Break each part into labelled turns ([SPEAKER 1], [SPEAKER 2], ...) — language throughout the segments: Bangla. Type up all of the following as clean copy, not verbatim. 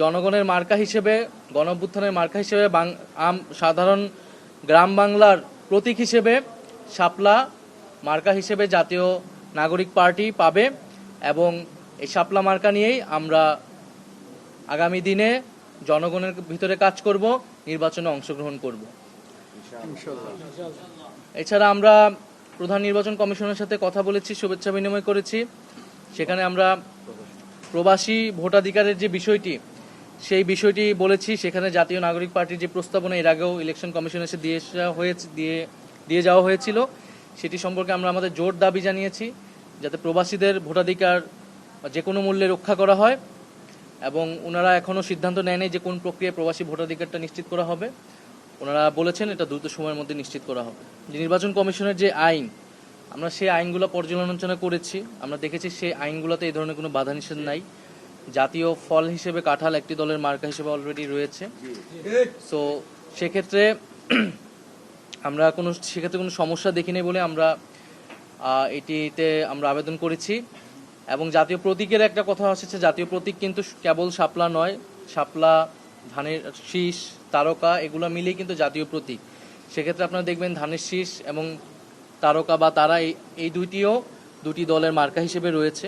[SPEAKER 1] জনগণের মার্কা হিসেবে, গণঅভ্যুত্থানের মার্কা হিসেবে, সাধারণ গ্রাম বাংলার প্রতীক হিসেবে শাপলা মার্কা হিসেবে জাতীয় নাগরিক পার্টি পাবে এবং এই শাপলা মার্কা নিয়েই আমরা আগামী দিনে জনগণের ভিতরে কাজ করব, নির্বাচনে অংশগ্রহণ করব। এছাড়া আমরা প্রধান নির্বাচন কমিশনের সাথে কথা বলেছি, শুভেচ্ছা বিনিময় করেছি। সেখানে আমরা প্রবাসী ভোটাধিকারের যে বিষয়টি, সেই বিষয়টি বলেছি। সেখানে জাতীয় নাগরিক পার্টির যে প্রস্তাবনা এর আগেও ইলেকশন কমিশন এসে দিয়ে যাওয়া হয়েছিল, সেটি সম্পর্কে আমরা আমাদের জোর দাবি জানিয়েছি যাতে প্রবাসীদের ভোটাধিকার যে কোনো মূল্যে রক্ষা করা হয় এবং ওনারা এখনও সিদ্ধান্ত নেয়নি যে কোন প্রক্রিয়ায় প্রবাসী ভোটাধিকারটা নিশ্চিত করা হবে। ওনারা বলেছেন এটা দ্রুত সময়ের মধ্যে নিশ্চিত করা হবে। যে নির্বাচন কমিশনের যে আইন, আমরা সেই আইনগুলো পর্যালোচনা করেছি। আমরা দেখেছি সেই আইনগুলোতে এই ধরনের কোনো বাধা নিষেধ নাই। জাতীয় ফল হিসেবে কাঁঠাল একটি দলের মার্কা হিসেবে অলরেডি রয়েছে। সো সেক্ষেত্রে আমরা কোনো সমস্যা দেখিনি বলে আমরা এটিতে আমরা আবেদন করেছি। এবং জাতীয় প্রতীকের একটা কথা এসেছে, জাতীয় প্রতীক কিন্তু কেবল শাপলা নয়, শাপলা, ধানের শীষ, তারকা এগুলো মিলেই কিন্তু জাতীয় প্রতীক। সেক্ষেত্রে আপনারা দেখবেন ধানের শীষ এবং তারকা বা তারা এই দুটি দলের মার্কা হিসেবে রয়েছে।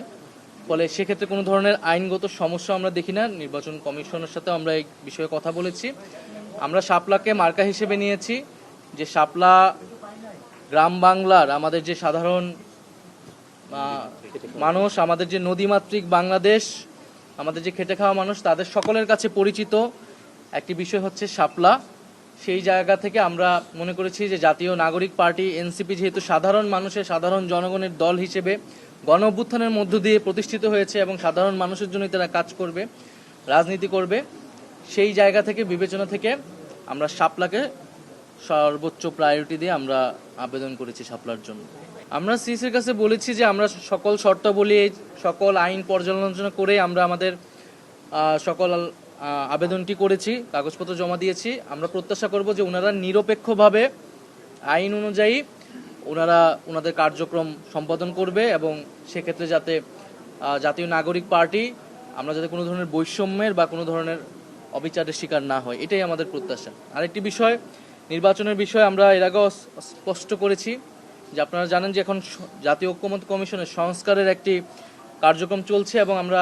[SPEAKER 1] ফলে সেক্ষেত্রে কোনো ধরনের আইনগত সমস্যা আমরা দেখি না। নির্বাচন কমিশনের সাথে আমরা এই বিষয়ে কথা বলেছি। আমরা শাপলাকে মার্কা হিসেবে নিয়েছি, যে শাপলা গ্রাম বাংলার আমাদের যে সাধারণ মানুষ, আমাদের যে নদীমাতৃক বাংলাদেশ, আমাদের যে খেটে খাওয়া মানুষ, তাদের সকলের কাছে পরিচিত একটি বিষয় হচ্ছে শাপলা। সেই জায়গা থেকে আমরা মনে করেছি যে জাতীয় নাগরিক পার্টি এনসিপি যেহেতু সাধারণ মানুষের, সাধারণ জনগণের দল হিসেবে গণ অভ্যুত্থানের মধ্য দিয়ে প্রতিষ্ঠিত হয়েছে এবং সাধারণ মানুষের জন্য তারা কাজ করবে, রাজনীতি করবে, সেই জায়গা থেকে বিবেচনা থেকে আমরা শাপলাকে সর্বোচ্চ প্রায়োরিটি দিয়ে আমরা আবেদন করেছি শাপলার জন্য। আমরা সিসির কাছে বলেছি যে আমরা সকল শর্তাবলী, সকল আইন পর্যালোচনা করে আমরা আমাদের সকল আবেদনটি করেছি, কাগজপত্র জমা দিয়েছি। আমরা প্রত্যাশা করব যে ওনারা নিরপেক্ষভাবে আইন অনুযায়ী ওনাদের কার্যক্রম সম্পাদন করবে এবং সেক্ষেত্রে যাতে জাতীয় নাগরিক পার্টি আমরা যাতে কোনো ধরনের বৈষম্যের বা কোনো ধরনের অবিচারের শিকার না হয়, এটাই আমাদের প্রত্যাশা। আরেকটি বিষয়, নির্বাচনের বিষয়ে আমরা এর আগেও স্পষ্ট করেছি যে আপনারা জানেন যে এখন জাতীয় ঐক্যমত্য কমিশনের সংস্কারের একটি কার্যক্রম চলছে এবং আমরা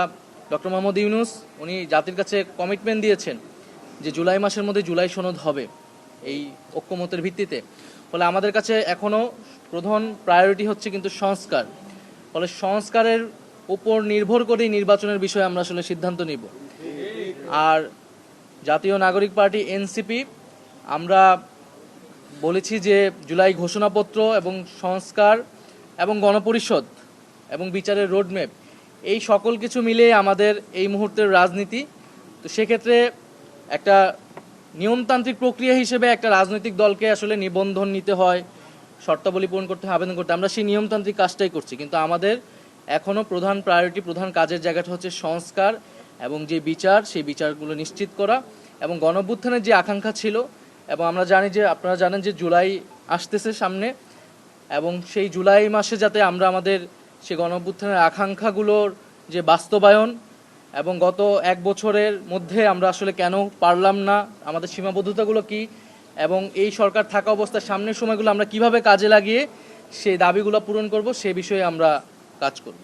[SPEAKER 1] ডক্টর মোহাম্মদ ইউনূস উনি জাতির কাছে কমিটমেন্ট দিয়েছেন যে জুলাই মাসের মধ্যে জুলাই সনদ হবে এই ঐক্যমতের ভিত্তিতে। ফলে আমাদের কাছে এখনও প্রধান প্রায়োরিটি হচ্ছে কিন্তু সংস্কার। ফলে সংস্কারের উপর নির্ভর করেই নির্বাচনের বিষয়ে আমরা আসলে সিদ্ধান্ত নিব। আর জাতীয় নাগরিক পার্টি এনসিপি আমরা বলেছি যে জুলাই ঘোষণাপত্র এবং সংস্কার এবং গণপরিষদ এবং বিচারের রোডম্যাপ, এই সকল কিছু মিলে আমাদের এই মুহূর্তের রাজনীতি। তো সেক্ষেত্রে একটা নিয়মতান্ত্রিক প্রক্রিয়া হিসেবে একটা রাজনৈতিক দলকে আসলে নিবন্ধন নিতে হয়, শর্তাবলী পূরণ করতে হয়, আবেদন করতে, আমরা সেই নিয়মতান্ত্রিক কাজটাই করছি। কিন্তু আমাদের এখনও প্রধান প্রায়োরিটি, প্রধান কাজের জায়গাটা হচ্ছে সংস্কার এবং যে বিচার, সেই বিচারগুলো নিশ্চিত করা এবং গণঅভ্যুত্থানের যে আকাঙ্ক্ষা ছিল, এবং আমরা জানি যে আপনারা জানেন যে জুলাই আসতেছে সামনে, এবং সেই জুলাই মাসে যাতে আমরা আমাদের সেই গণঅভ্যুত্থানের আকাঙ্ক্ষাগুলোর যে বাস্তবায়ন এবং গত এক বছরের মধ্যে আমরা আসলে কেন পারলাম না, আমাদের সীমাবদ্ধতাগুলো কি, এবং এই সরকার থাকা অবস্থায় সামনের সময়গুলো আমরা কিভাবে কাজে লাগিয়ে সেই দাবিগুলো পূরণ করব, সে বিষয়ে আমরা কাজ করব।